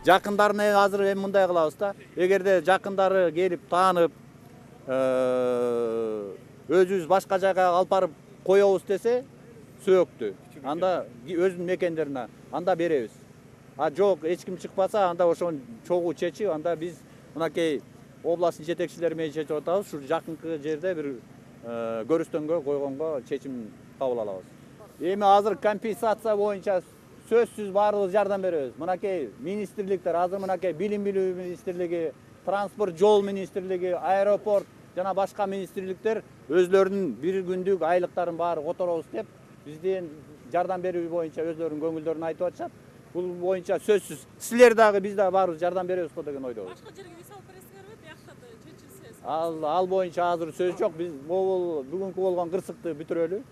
Жакындарына азыр эми мындай кылабыз да. Эгерде жакындары келип таанып, өзүбүз башка жайга алып барып коебуз десе, сөөктү. Анда өзүнүн мекендерине, анда беребиз. А жок, эч ким чыкпаса, анда ошону чогуу чечип, анда биз мынакей областын жетекчилери менен чечип атабыз. Ушу жакынкы жерде бир көрүстөнгө койгонго чечим кабыл алабыз. Эми азыр компенсация боюнча сөзсүз баарыбыз жардам беребиз. Мынакей министрликтер, азыр мынакей билим билүү министрлиги, транспорт жол министрлиги, аэропорт жана башка министрликтер өзлөрүнүн бир күндүк айлыктарын баары которобуз деп бизден жардам берүү боюнча өзлөрүнүн көңүлдөрүн айтып атышат. Бул боюнча сөзсүз силер дагы биз дагы баарыбыз жардам беребиз го деген ойдобуз. Башка жерге виз алып бересиңерби? Биякта да чечилсе. Ал боюнча азыр сөз жок. Биз бүгүнкү болгон кырсыкты бүтүрөлү.